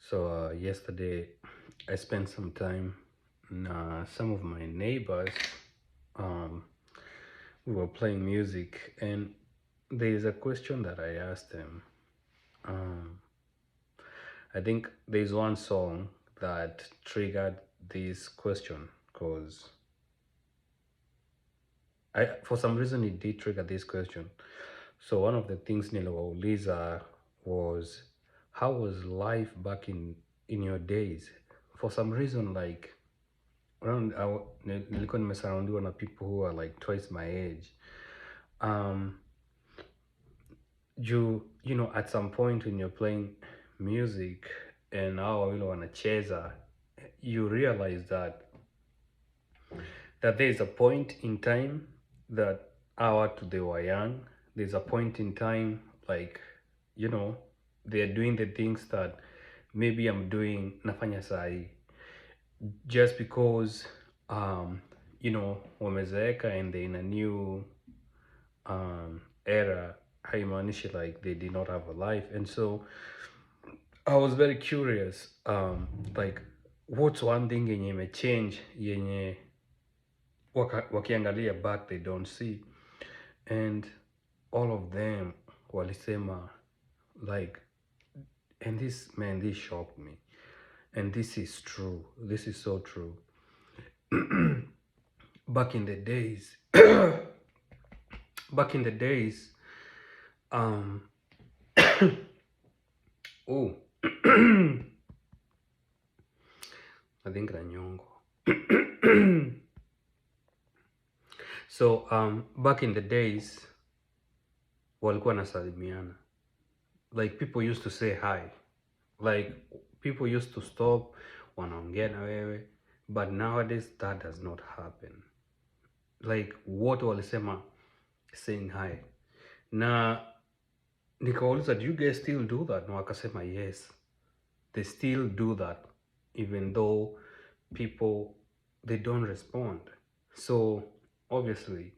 So yesterday I spent some time. Some of my neighbors, um, we were playing music, and there is a question that I asked them. Um, I think there's one song that triggered this question because for some reason, it did trigger this question. So one of the things niliwauliza was, how was life back in your days? For some reason, like around nilikuwa nimesurroundiwa na people who are like twice my age. Um, at some point when you're playing music and hao wawili wanacheza, you realize that there is a point in time that our to they were young. There's a point in time, like, they're doing the things that maybe I'm doing nafanya sahi, just because wamezeeka and they're in a new era, haimaanishi like they did not have a life. And so I was very curious, like, what's one thing yenye imechange yenye wakiangalia back they don't see. And all of them walisema, like, and this shocked me, and this is true, this is so true. Back in the days back in the days, oh, I think Ranyongo. So back in the days walikuwa nasalimiana, like people used to say hi, like people used to stop wanaongea na wewe, but nowadays that does not happen. Like wote walisema saying hi, na nikawauliza, do you guys still do that? Na wakasema yes, they still do that, even though people, they don't respond. So obviously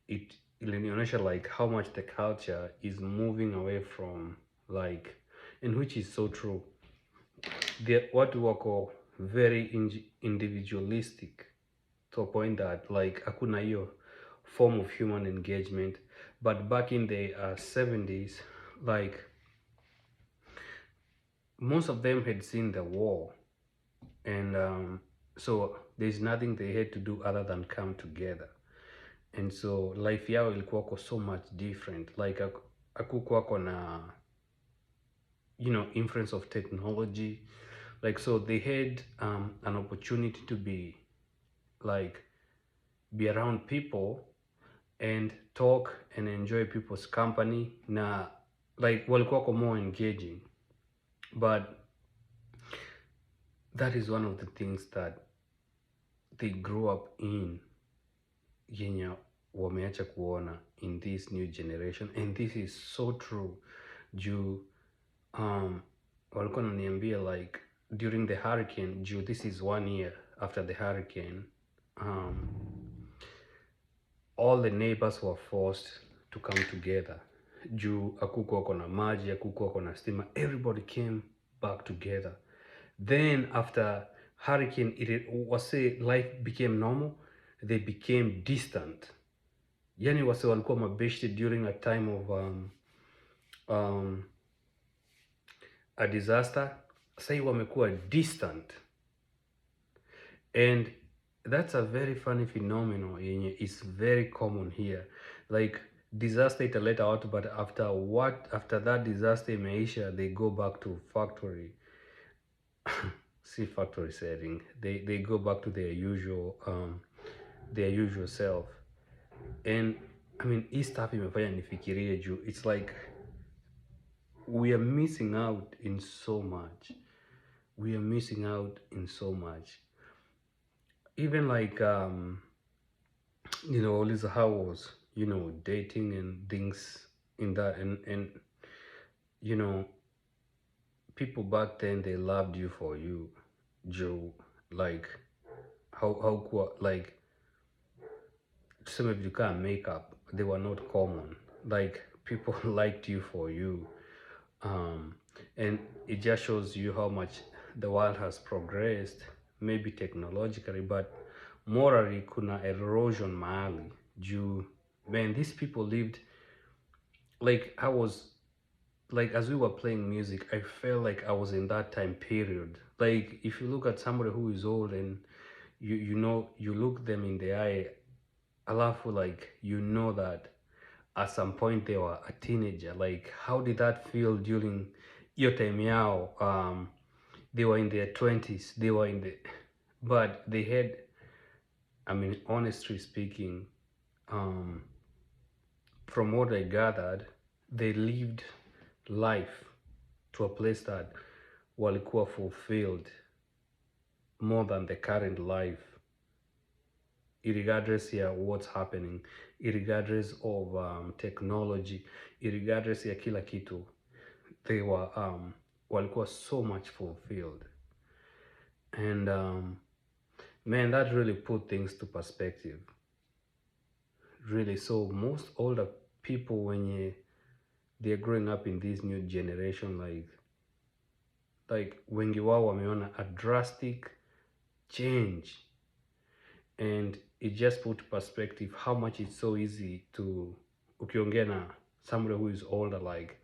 it ilinionyesha like how much the culture is moving away from, like, and which is so true. Watu wako very individualistic to a point that like hakuna hiyo form of human engagement. But back in the 70s, like, most of them had seen the war, and so there's nothing they had to do other than come together. And so life yao ilikuwako so much different, like akukuwako na influence of technology, like, so they had an opportunity to be around people and talk and enjoy people's company, na like walikuwako more engaging. But that is one of the things that they grew up in yenye wameacha kuona in this new generation. And this is so true juu walikuwa naniambia like during the hurricane, juu this is 1 year after the hurricane, all the neighbors were forced to come together juu akukuwa kona maji, akukuwa kona stima, everybody came back together. Then after hurricane, it was say life became normal, they became distant. Yani wase walikuwa mabeshte during a time of a disaster, say wamekuwa distant. And that's a very funny phenomenon yenye is very common here. Like disaster italeta watu, but after that disaster imeisha, they go back to factory see factory setting, they go back to their usual self. And I mean, hii stuff imefanya nifikirie juu it's like we are missing out in so much. We are missing out in so much. Even like Lisa, how was dating and things in that, and people back then, they loved you for you, Joe. Like how like some of you can't make up, they were not common. Like people liked you for you. And it just shows you how much the world has progressed, maybe technologically, but morally kuna erosion mahali juu. Man, these people lived, like I was, like as we were playing music, I felt like I was in that time period. Like if you look at somebody who is old and you know, you look them in the eye, alafu like you know that at some point they were a teenager. Like how did that feel during your time yao? They were in their 20s, they were in the, but they had, I mean, honestly speaking, um, from what I gathered, they lived life to a place that walikuwa fulfilled more than the current life, regardless ya what's happening, regardless of technology, regardless ya kila kitu. They were walikuwa so much fulfilled. And man, that really put things to perspective. Really. So most older people, when they're growing up in this new generation, like wengi wao wameona a drastic change, and it just put perspective how much it's so easy to, ukiongea na somebody who is older, like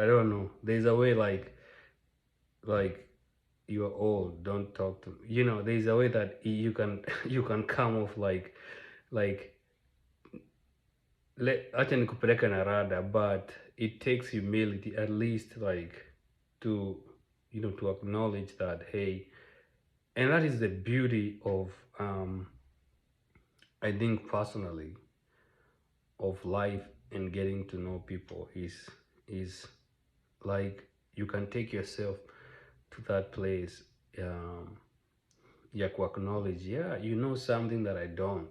I don't know, there's a way like you're old, don't talk to me. You know, there's a way that you can you can come off like acha nikupeleka na rada, but it takes humility at least, like to, you know, to acknowledge that, hey. And that is the beauty of I think personally of life and getting to know people is like you can take yourself to that place, ya acknowledge, yeah, you know something that I don't,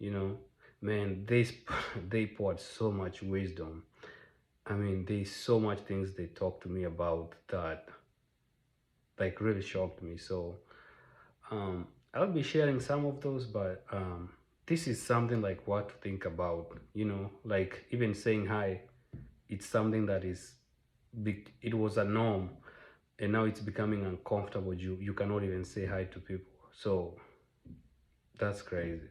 you know. Man, they poured so much wisdom. I mean, there's so much things they talk to me about that like really shocked me. So I'll be sharing some of those, but this is something like what to think about. You know, like even saying hi, it's something that is big. It was a norm, and now it's becoming uncomfortable. You cannot even say hi to people. So that's crazy.